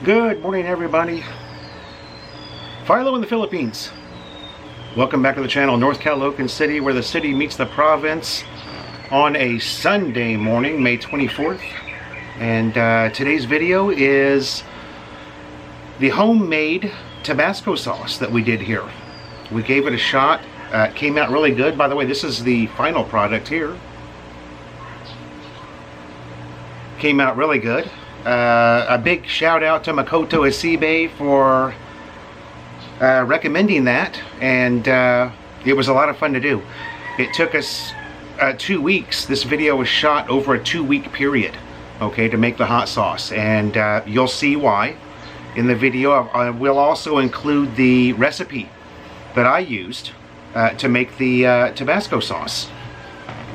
Good morning, everybody. Philo in the Philippines. Welcome back to the channel, North Caloocan City, where the city meets the province on a Sunday morning, May 24th. And today's video is the homemade Tabasco sauce that we did here. We gave it a shot. It came out really good. By the way, this is the final product here. Came out really good. A big shout out to Makoto Asibe for recommending that, and it was a lot of fun to do. It took us 2 weeks. This video was shot over a 2-week period, okay, to make the hot sauce, and you'll see why in the video. I will also include the recipe that I used to make the Tabasco sauce.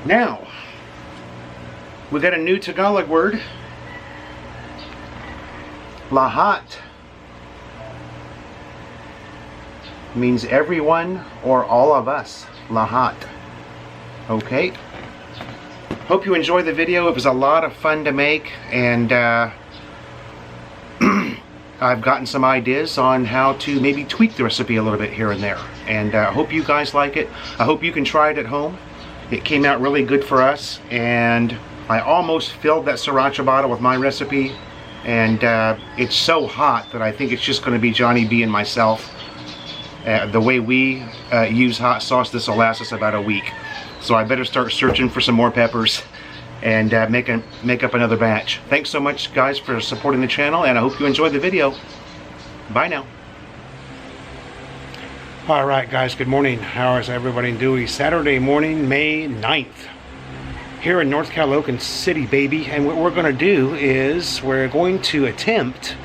Now, we got a new Tagalog word. Lahat means everyone or all of us. Lahat. Okay. Hope you enjoyed the video. It was a lot of fun to make, and I've gotten some ideas on how to maybe tweak the recipe a little bit here and there. And I hope you guys like it. I hope you can try it at home. It came out really good for us, and I almost filled that sriracha bottle with my recipe. And it's so hot that I think it's just going to be Johnny B and myself. The way we use hot sauce, this will last us about a week. So I better start searching for some more peppers and make up another batch. Thanks so much, guys, for supporting the channel, and I hope you enjoyed the video. Bye now. Alright, guys, good morning. How is everybody doing? Saturday morning, May 9th. Here in North Caloocan City, baby. And what we're going to do is we're going to attempt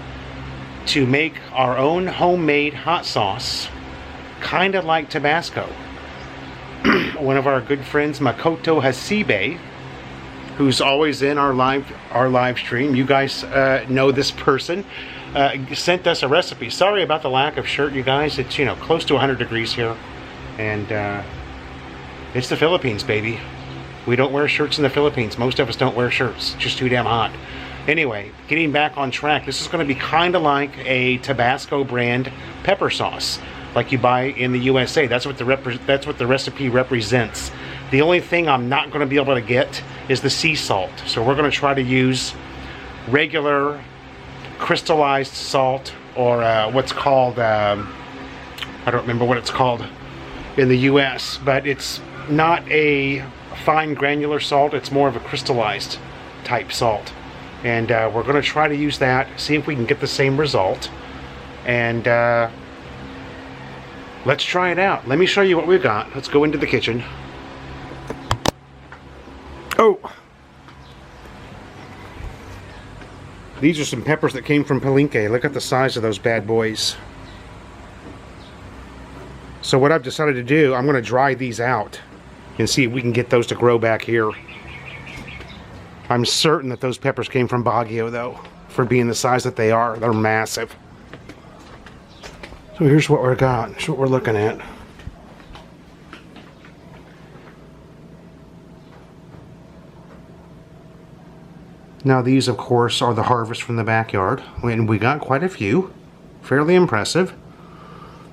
to make our own homemade hot sauce, kind of like Tabasco. One of our good friends, Makoto Asibe, who's always in our live stream, you guys know this person, sent us a recipe. Sorry about the lack of shirt, you guys. It's, you know, close to 100 degrees here, and it's the Philippines, baby. We don't wear shirts in the Philippines. Most of us don't wear shirts. It's just too damn hot. Anyway, getting back on track. This is going to be kind of like a Tabasco brand pepper sauce, like you buy in the USA. That's what the recipe represents. The only thing I'm not going to be able to get is the sea salt. So we're going to try to use regular crystallized salt, or what's called, I don't remember what it's called in the US, but it's not a fine granular salt. It's more of a crystallized type salt, and we're going to try to use that, see if we can get the same result, and let's try it out. Let me show you what we've got. Let's go into the kitchen. Oh, these are some peppers that came from Palenque. Look at the size of those bad boys. So what I've decided to do, I'm going to dry these out and see if we can get those to grow back here. I'm certain that those peppers came from Baguio, though, for being the size that they are. They're massive. So here's what we've got. Here's what we're looking at. Now these, of course, are the harvest from the backyard, and we got quite a few. Fairly impressive.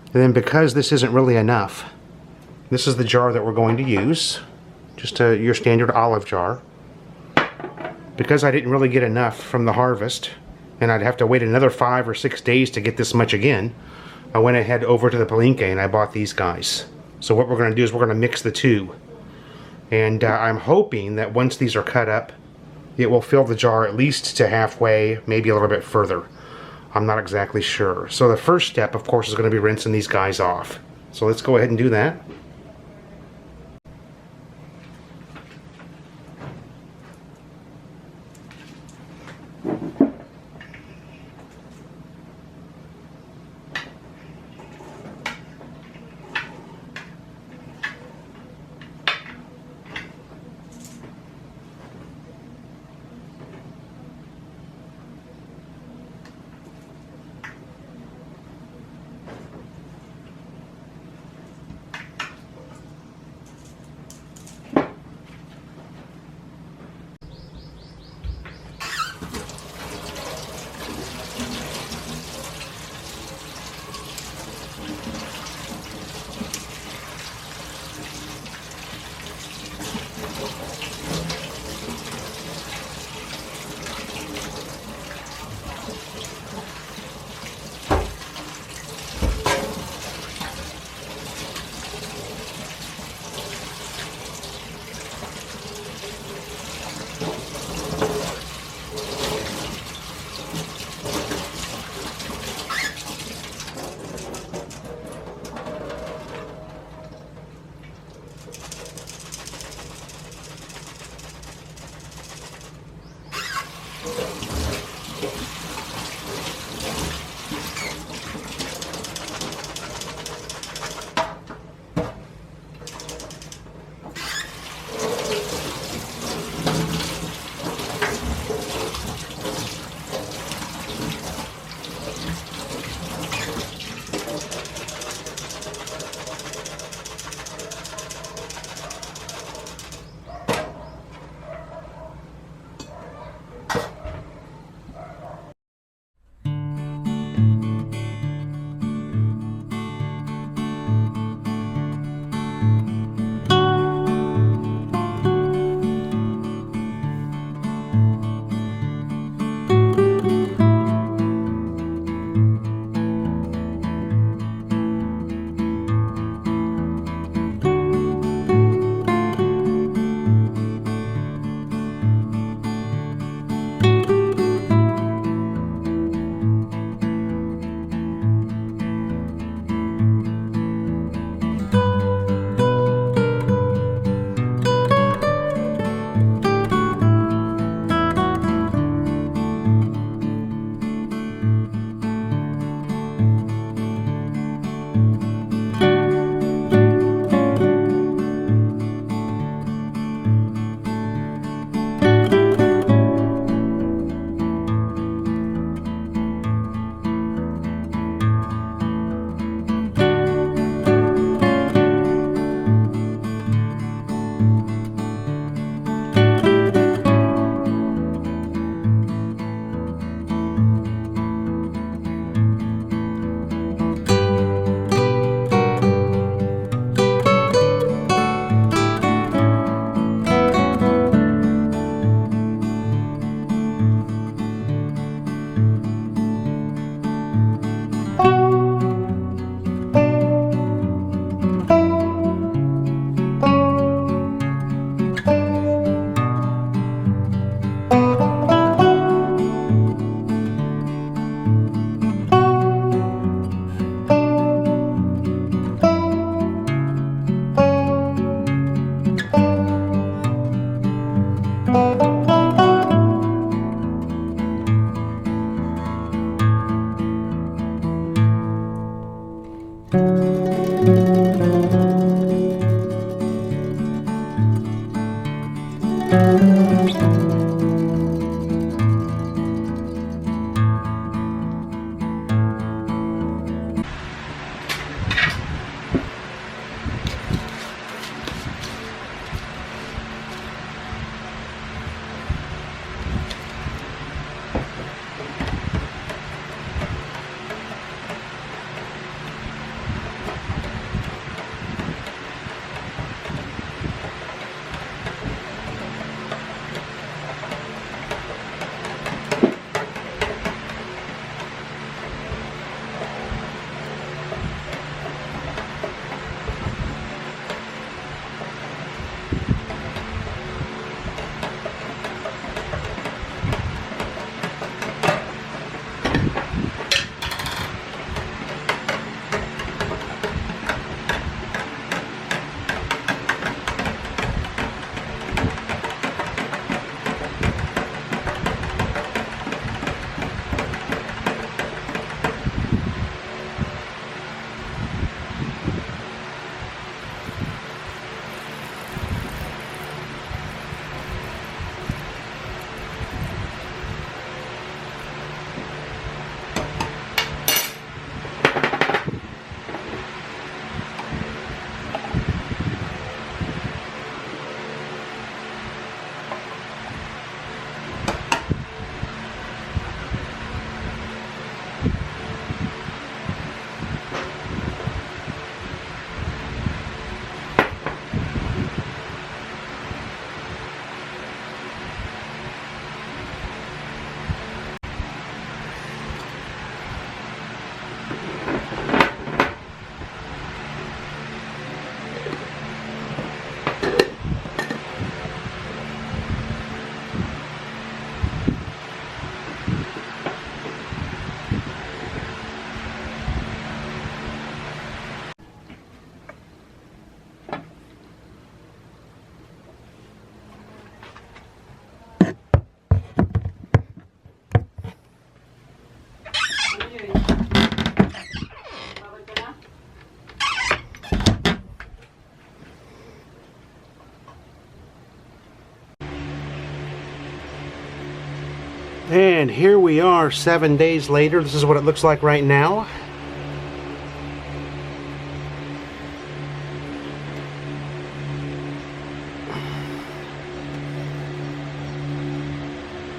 And then, because this isn't really enough, this is the jar that we're going to use, just your standard olive jar. Because I didn't really get enough from the harvest, and I'd have to wait another 5 or 6 days to get this much again, I went ahead over to the Palenque and I bought these guys. So what we're going to do is we're going to mix the two. And I'm hoping that once these are cut up, it will fill the jar at least to halfway, maybe a little bit further. I'm not exactly sure. So the first step, of course, is going to be rinsing these guys off. So let's go ahead and do that. And here we are 7 days later. This is what it looks like right now.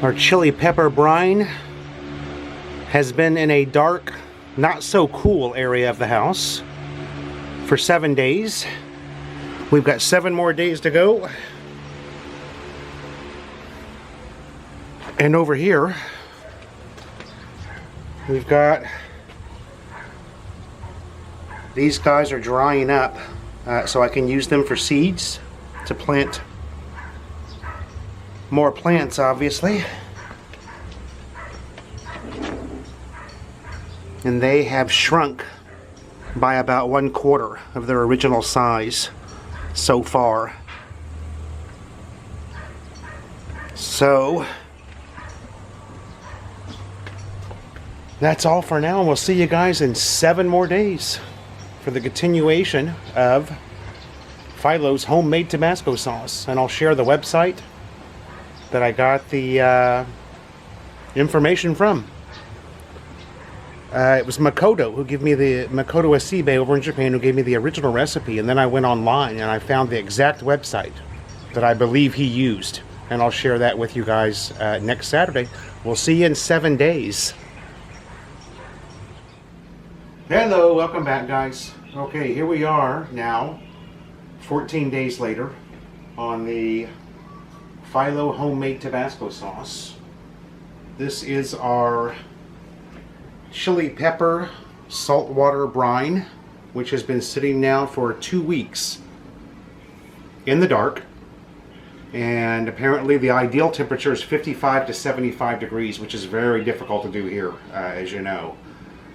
Our chili pepper brine has been in a dark, not so cool area of the house for 7 days. We've got 7 more days to go. And over here, we've got, these guys are drying up so I can use them for seeds to plant more plants, obviously. And they have shrunk by about 1/4 of their original size so far. So that's all for now, and we'll see you guys in 7 more days for the continuation of Philo's homemade Tabasco sauce. And I'll share the website that I got the information from. It was Makoto who gave me the Makoto Asibe over in Japan, who gave me the original recipe, and then I went online and I found the exact website that I believe he used, and I'll share that with you guys next Saturday. We'll see you in 7 days. Hello, welcome back, guys. Okay, here we are now 14 days later on the Philo homemade Tabasco sauce. This is our chili pepper saltwater brine, which has been sitting now for 2 weeks in the dark, and apparently the ideal temperature is 55 to 75 degrees, which is very difficult to do here, as you know.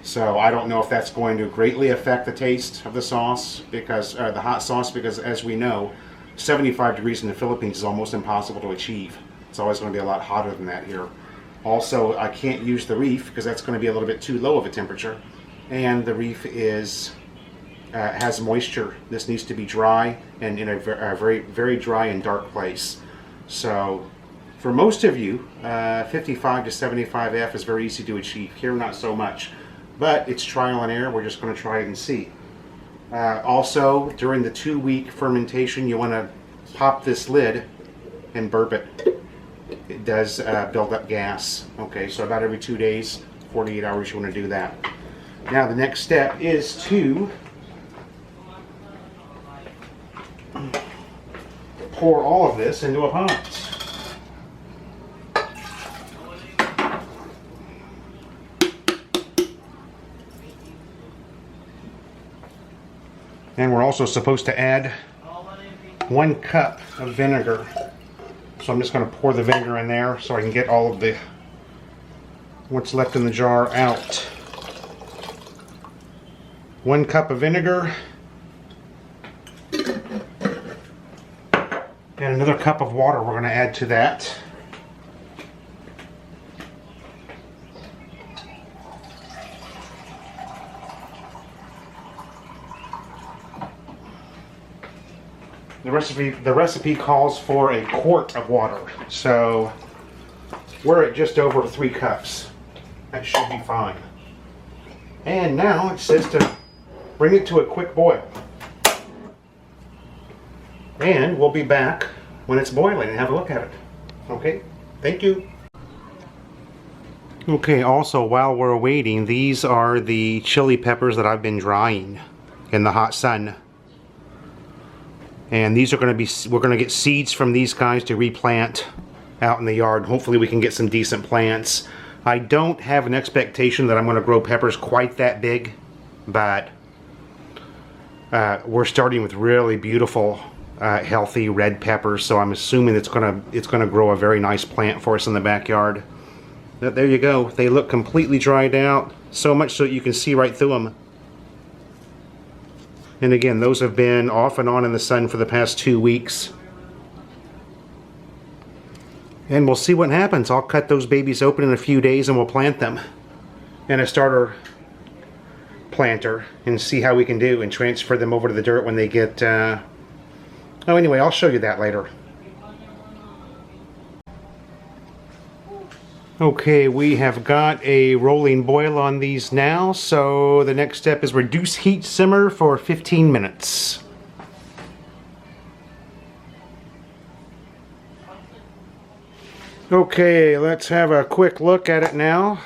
So I don't know if that's going to greatly affect the taste of the sauce, because the hot sauce, because as we know, 75 degrees in the Philippines is almost impossible to achieve. It's always going to be a lot hotter than that here. Also, I can't use the reef because that's going to be a little bit too low of a temperature, and the reef is has moisture. This needs to be dry and in a very, very dry and dark place. So for most of you, 55 to 75F is very easy to achieve. Here, not so much. But it's trial and error. We're just going to try it and see. Also, during the 2-week fermentation, you want to pop this lid and burp it. It does build up gas. Okay, so about every 2 days, 48 hours, you want to do that. Now the next step is to pour all of this into a pot. And we're also supposed to add 1 cup of vinegar. So I'm just going to pour the vinegar in there so I can get all of the what's left in the jar out. 1 cup of vinegar and another cup of water we're going to add to that. The recipe calls for a quart of water, so we're at just over 3 cups. That should be fine. And now it says to bring it to a quick boil. And we'll be back when it's boiling and have a look at it. Okay, thank you. Okay, also while we're waiting, these are the chili peppers that I've been drying in the hot sun. And these are going to be, we're going to get seeds from these guys to replant out in the yard. Hopefully we can get some decent plants. I don't have an expectation that I'm going to grow peppers quite that big, but we're starting with really beautiful, healthy red peppers. So I'm assuming it's going to grow a very nice plant for us in the backyard. But there you go. They look completely dried out, so much so that you can see right through them. And again, those have been off and on in the sun for the past 2 weeks. And we'll see what happens. I'll cut those babies open in a few days and we'll plant them in a starter planter and see how we can do and transfer them over to the dirt when they get... Oh, anyway, I'll show you that later. Okay, we have got a rolling boil on these now, so the next step is reduce heat simmer for 15 minutes. Okay, let's have a quick look at it now.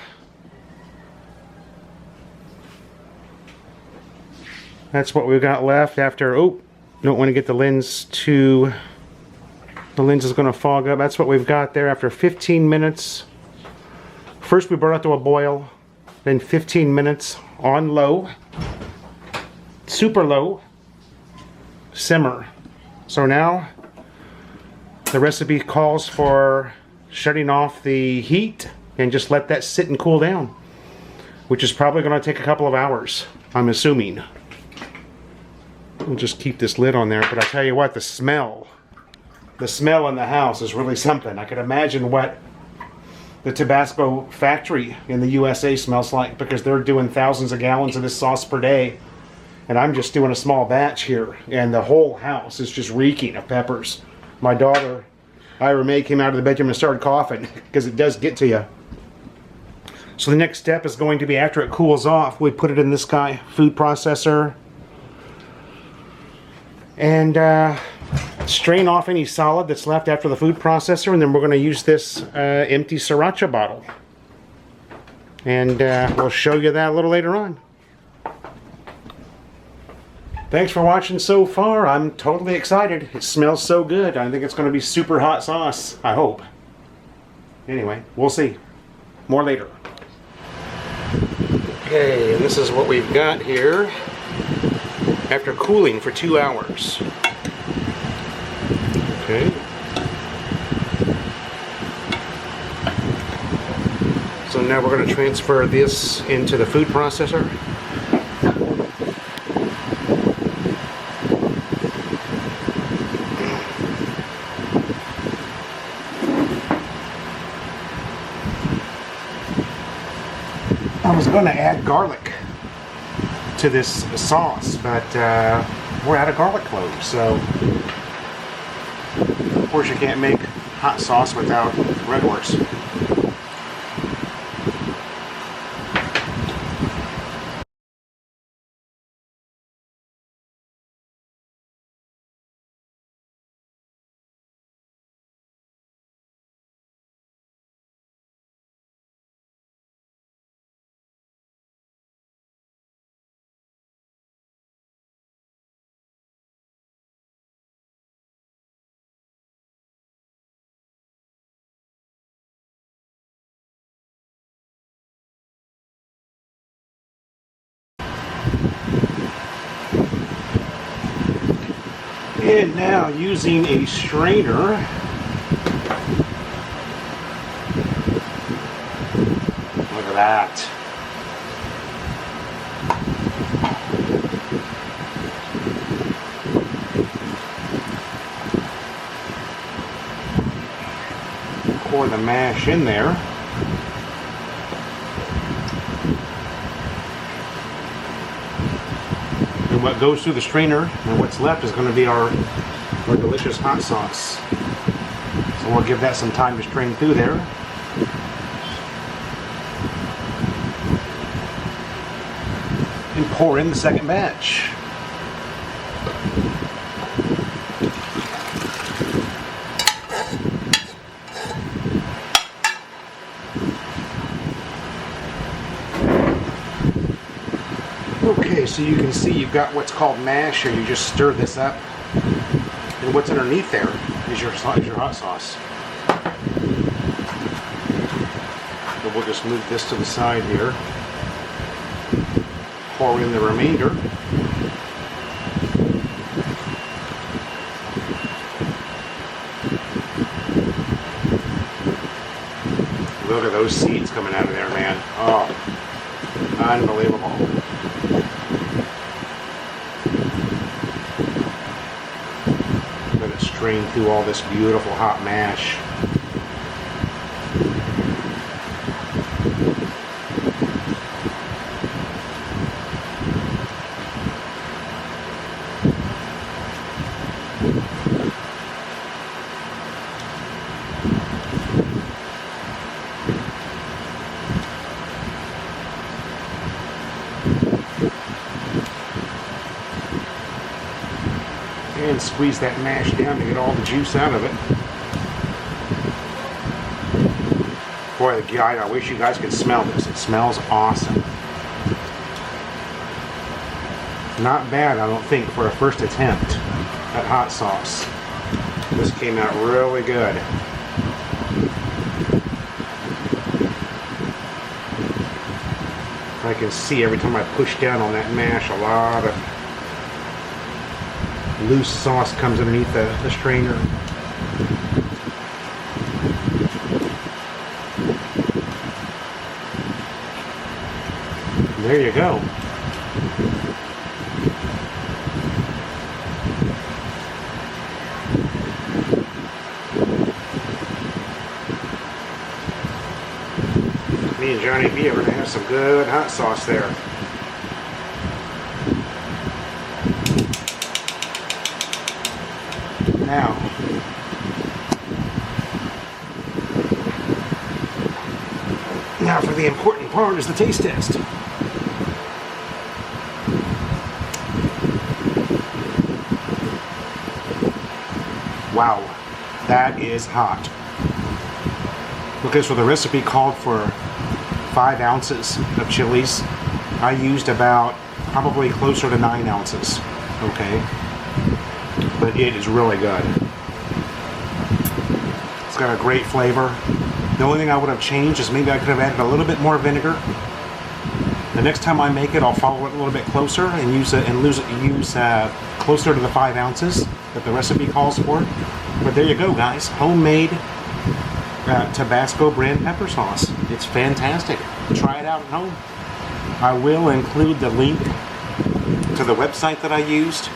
That's what we've got left after, oh, don't want to get the lens too, the lens is going to fog up. That's what we've got there after 15 minutes. First we brought it to a boil, then 15 minutes on low, super low, simmer. So now the recipe calls for shutting off the heat and just let that sit and cool down, which is probably going to take a couple of hours, I'm assuming. We'll just keep this lid on there, but I tell you what, the smell in the house is really something. I could imagine what the Tabasco factory in the USA smells like, because they're doing thousands of gallons of this sauce per day, and I'm just doing a small batch here, and the whole house is just reeking of peppers. My daughter, Ira May, came out of the bedroom and started coughing, because it does get to you. So the next step is going to be, after it cools off, we put it in this guy, food processor, and strain off any solid that's left after the food processor, and then we're going to use this empty sriracha bottle. And we'll show you that a little later on. Thanks for watching so far. I'm totally excited. It smells so good. I think it's going to be super hot sauce. I hope. Anyway, we'll see. More later. Okay, this is what we've got here after cooling for 2 hours. Okay. So now we're going to transfer this into the food processor. I was going to add garlic to this sauce, but we're out of garlic cloves, so of course you can't make hot sauce without red horse. And now using a strainer, look at that. Pour the mash in there. And what goes through the strainer and what's left is going to be our delicious hot sauce. So we'll give that some time to strain through there. And pour in the second batch. Okay, so you can see you've got what's called mash here. You just stir this up, and what's underneath there is your hot sauce. So we'll just move this to the side here. Pour in the remainder. Look at those seeds coming out of there, man. Oh, unbelievable. Let it strain through all this beautiful hot mash. And squeeze that mash down to get all the juice out of it. Boy, I wish you guys could smell this. It smells awesome. Not bad, I don't think, for a first attempt at hot sauce. This came out really good. I can see every time I push down on that mash, a lot of loose sauce comes underneath the strainer. There you go. Me and Johnny B are going to have some good hot sauce there. Now for the important part is the taste test. Wow, that is hot. Okay, so the recipe called for 5 ounces of chilies. I used about probably closer to 9 ounces. Okay, but it is really good. It's got a great flavor. The only thing I would have changed is maybe I could have added a little bit more vinegar. The next time I make it, I'll follow it a little bit closer and use closer to the 5 ounces that the recipe calls for. But there you go, guys. Homemade Tabasco brand pepper sauce. It's fantastic. Try it out at home. I will include the link to the website that I used